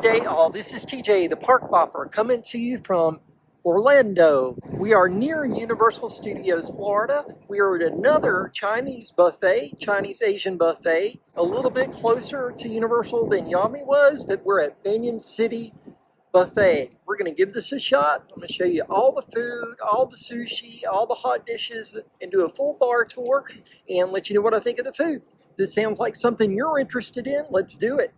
today. This is TJ, the Park Bopper, coming to you from Orlando. We are near Universal Studios, Florida. We are at another Chinese buffet, Chinese Asian buffet, a little bit closer to Universal than Yami was, but we're at Banyan City Buffet. We're going to give this a shot. I'm going to show you all the food, all the sushi, all the hot dishes, and do a full bar tour and let you know what I think of the food. This sounds like something you're interested in. Let's do it.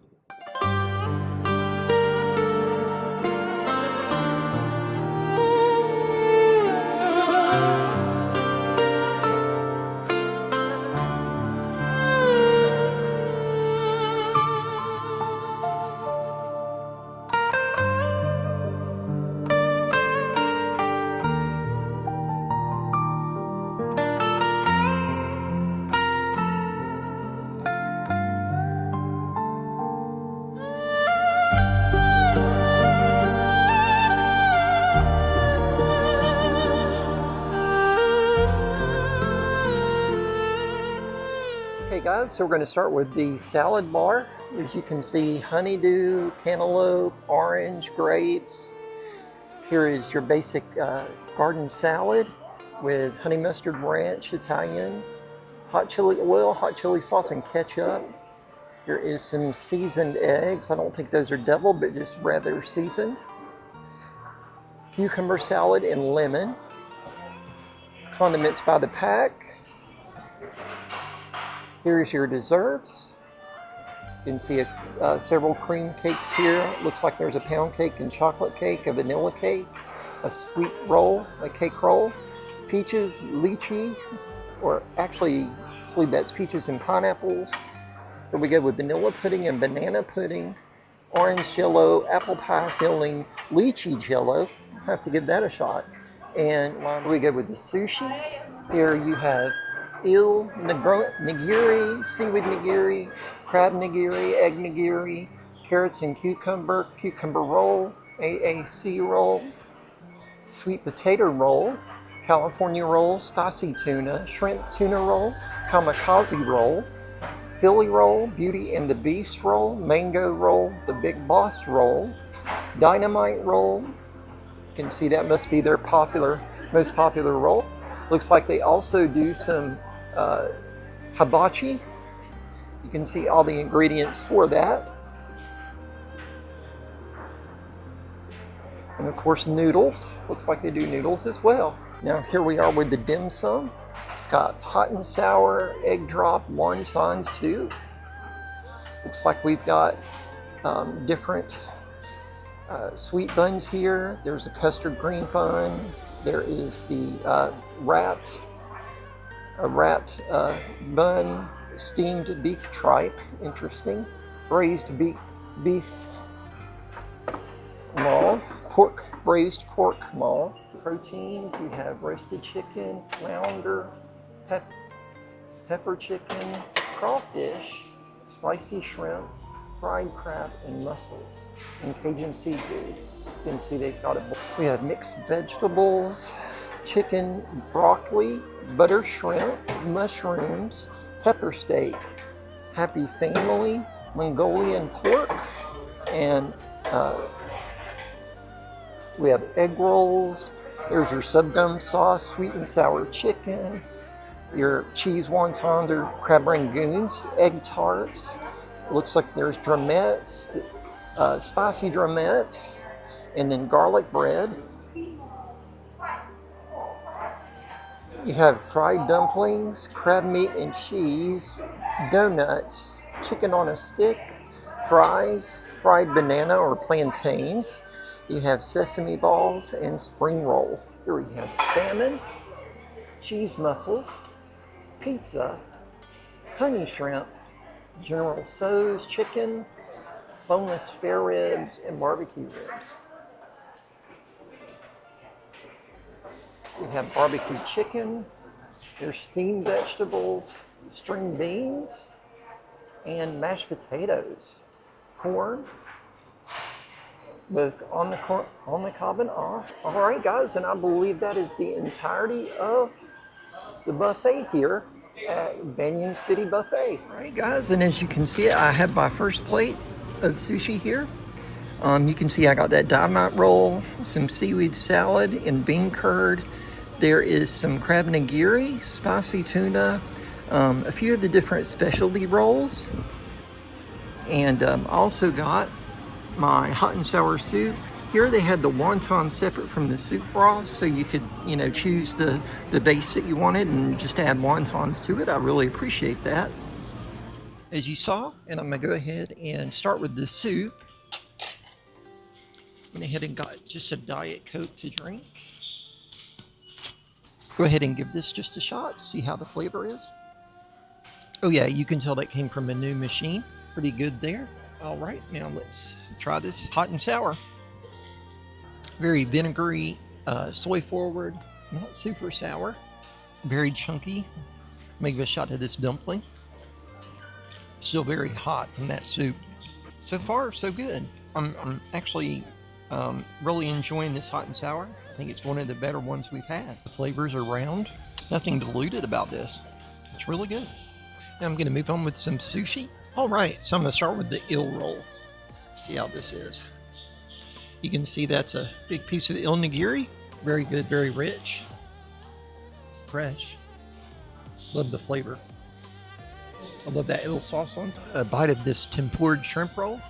Okay guys, so we're going to start with the salad bar. As you can see, honeydew, cantaloupe, orange, grapes. Here is your basic garden salad with honey mustard ranch, Italian, hot chili oil, hot chili sauce, and ketchup. Here is some seasoned eggs. I don't think those are deviled, but just rather seasoned. Cucumber salad and lemon. Condiments by the pack. Here's your desserts. You can see several cream cakes here. Looks like there's a pound cake and chocolate cake, a vanilla cake, a sweet roll, a cake roll, peaches, lychee, or actually, I believe that's peaches and pineapples. Here we go with vanilla pudding and banana pudding, orange jello, apple pie filling, lychee jello. I'll have to give that a shot. And here we go with the sushi. Here you have nigiri, seaweed nigiri, crab nigiri, egg nigiri, carrots and cucumber roll, AAC roll, sweet potato roll, California roll, spicy tuna, shrimp tuna roll, kamikaze roll, Philly roll, Beauty and the Beast roll, mango roll, the Big Boss roll, dynamite roll. You can see that must be their most popular roll. Looks like they also do some hibachi. You can see all the ingredients for that. And of course noodles. Looks like they do noodles as well. Now here we are with the dim sum. We've got hot and sour, egg drop, wonton soup. Looks like we've got different sweet buns here. There's a custard green bun. There is the wrapped bun, steamed beef tripe, interesting. Braised beef maw, braised pork maw. Proteins, you have roasted chicken, flounder, pepper chicken, crawfish, spicy shrimp, fried crab, and mussels, and Cajun seafood. You can see they've got it. We have mixed vegetables, chicken, broccoli, butter shrimp, mushrooms, pepper steak, happy family, Mongolian pork, and we have egg rolls. There's your subgum sauce, sweet and sour chicken, your cheese wonton, their crab rangoons, egg tarts. Looks like there's drumettes, spicy drumettes, and then garlic bread. You have fried dumplings, crab meat and cheese, donuts, chicken on a stick, fries, fried banana or plantains. You have sesame balls and spring roll. Here we have salmon, cheese mussels, pizza, honey shrimp, General Tso's chicken, boneless spare ribs, and barbecue ribs. We have barbecue chicken, there's steamed vegetables, string beans, and mashed potatoes, corn, both on the cob and off. All right, guys, and I believe that is the entirety of the buffet here at Banyan City Buffet. All right, guys, and as you can see, I have my first plate of sushi here. You can see I got that dynamite roll, some seaweed salad and bean curd. There is some crab nigiri, spicy tuna, a few of the different specialty rolls. And also got my hot and sour soup. Here they had the wonton separate from the soup broth, so you could, choose the base that you wanted and just add wontons to it. I really appreciate that. As you saw, and I'm gonna go ahead and start with the soup. Went ahead and got just a Diet Coke to drink. Go ahead and give this just a shot, see how the flavor is. Oh yeah, you can tell that came from a new machine. Pretty good there. All right, now let's try this hot and sour. Very vinegary, soy forward, not super sour. Very chunky. Make a shot of this dumpling. Still very hot from that soup. So far, so good. I'm actually really enjoying this hot and sour. I think it's one of the better ones we've had. The flavors are round. Nothing diluted about this. It's really good. Now I'm going to move on with some sushi. All right, so I'm going to start with the eel roll. See how this is. You can see that's a big piece of the eel nigiri. Very good, very rich. Fresh. Love the flavor. I love that eel sauce on. A bite of this tempura shrimp roll.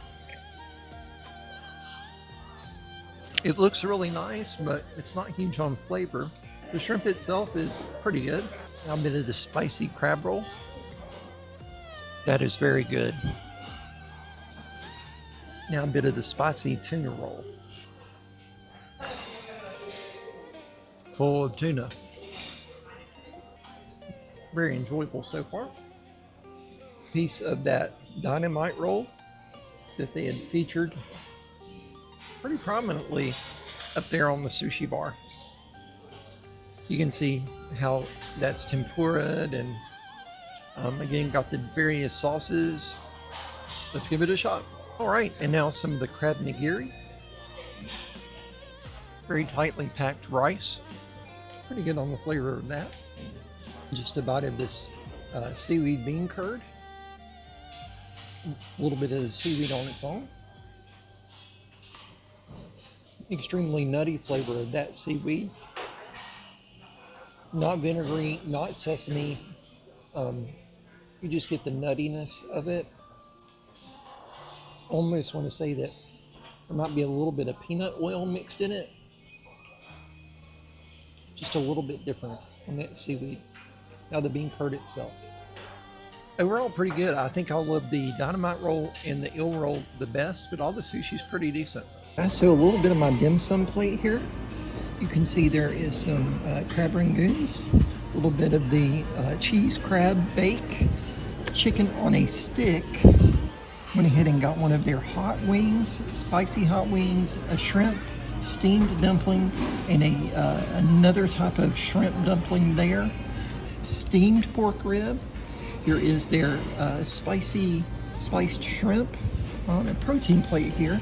It looks really nice, but it's not huge on flavor. The shrimp itself is pretty good. Now a bit of the spicy crab roll. That is very good. Now a bit of the spicy tuna roll. Full of tuna. Very enjoyable so far. Piece of that dynamite roll that they had featured pretty prominently up there on the sushi bar. You can see how that's tempura'd and again, got the various sauces. Let's give it a shot. All right, and now some of the crab nigiri. Very tightly packed rice. Pretty good on the flavor of that. Just a bite of this seaweed bean curd. A little bit of the seaweed on its own. Extremely nutty flavor of that seaweed. Not vinegary, not sesame. You just get the nuttiness of it. Almost want to say that there might be a little bit of peanut oil mixed in it. Just a little bit different on that seaweed. Now the bean curd itself. Overall pretty good. I think I love the dynamite roll and the eel roll the best, but all the sushi's pretty decent. So a little bit of my dim sum plate here. You can see there is some crab rangoons, a little bit of the cheese crab bake, chicken on a stick. Went ahead and got one of their hot wings, spicy hot wings, a shrimp steamed dumpling, and another type of shrimp dumpling there. Steamed pork rib. Here is their spicy spiced shrimp. On a protein plate here,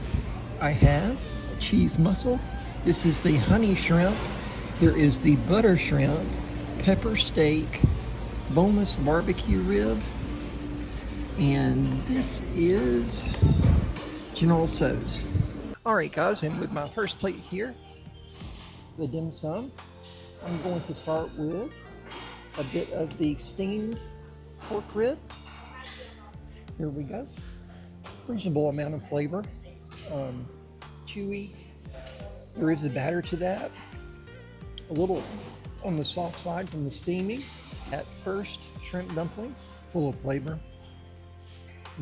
I have a cheese mussel. This is the honey shrimp. Here is the butter shrimp, pepper steak, boneless barbecue rib, and this is General Tso's. All right, guys, and with my first plate here, the dim sum, I'm going to start with a bit of the steamed pork rib. Here we go. Reasonable amount of flavor. Chewy. There is a batter to that. A little on the soft side from the steaming. At first, shrimp dumpling, full of flavor.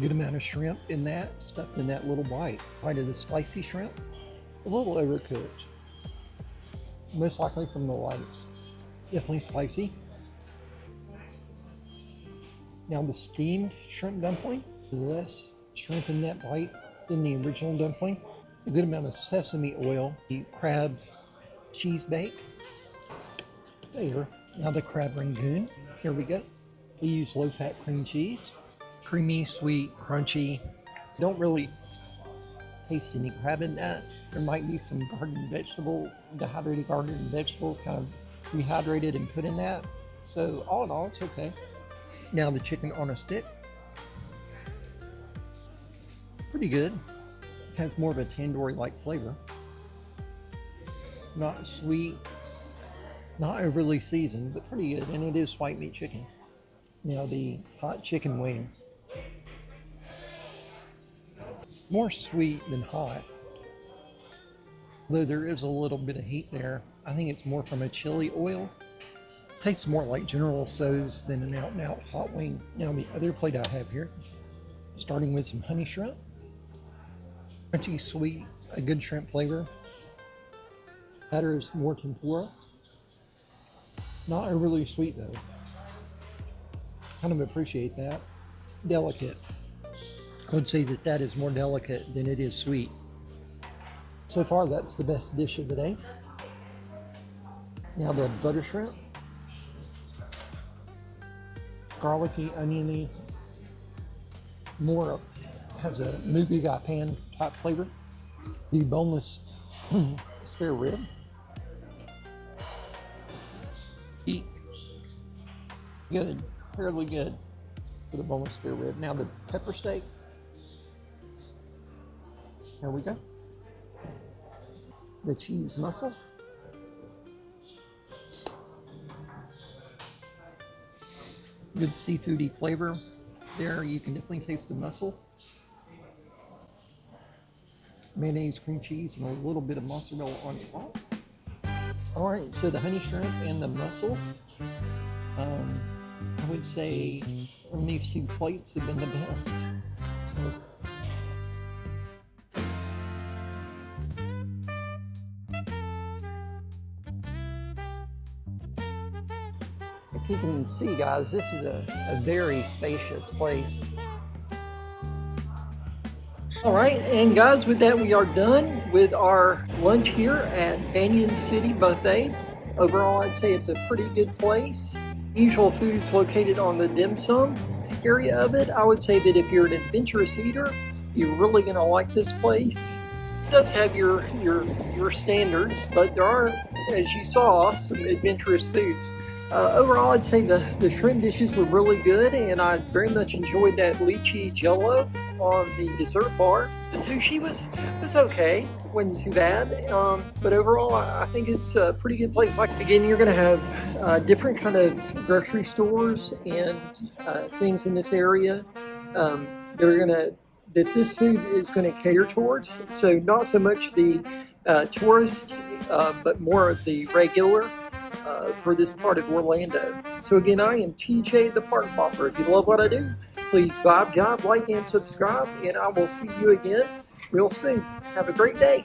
Good amount of shrimp in that, stuffed in that little bite. Bite of the spicy shrimp, a little overcooked. Most likely from the lights. Definitely spicy. Now the steamed shrimp dumpling, less shrimp in that bite than the original dumpling. A good amount of sesame oil. The crab cheese bake. There. Now the crab rangoon. Here we go. We use low-fat cream cheese. Creamy, sweet, crunchy. Don't really taste any crab in that. There might be some dehydrated garden vegetables kind of rehydrated and put in that. So all in all, it's okay. Now the chicken on a stick. Pretty good. Has more of a tandoori-like flavor. Not sweet, not overly seasoned, but pretty good. And it is white meat chicken. Now the hot chicken wing. More sweet than hot. Though there is a little bit of heat there. I think it's more from a chili oil. Tastes more like General Tso's than an out-and-out hot wing. Now the other plate I have here, starting with some honey shrimp. Crunchy, sweet, a good shrimp flavor. Batter is more tempura. Not overly sweet though. Kind of appreciate that. Delicate. I would say that that is more delicate than it is sweet. So far, that's the best dish of the day. Now the butter shrimp. Garlicky, oniony. More has a mugi gai pan type flavor. The boneless spare rib. Eat. Good, fairly good for the boneless spare rib. Now the pepper steak. There we go. The cheese mussel. Good seafoody flavor there. You can definitely taste the mussel. Mayonnaise, cream cheese, and a little bit of mozzarella on top. All right, so the honey shrimp and the mussel. I would say on these two plates have been the best. If you can see, guys, this is a very spacious place. All right, and guys, with that, we are done with our lunch here at Banyan City Buffet. Overall, I'd say it's a pretty good place. Usual Foods located on the dim sum area of it. I would say that if you're an adventurous eater, you're really gonna like this place. It does have your standards, but there are, as you saw, some adventurous foods. Overall, I'd say the shrimp dishes were really good, and I very much enjoyed that lychee jello on the dessert bar. The sushi was okay, wasn't too bad, but overall, I think it's a pretty good place. Like again, you're going to have different kind of grocery stores and things in this area that this food is going to cater towards. So not so much the tourist, but more of the regular. For this part of Orlando. So again, I am TJ the Park Popper. If you love what I do, please vibe, like, and subscribe, and I will see you again real soon. Have a great day.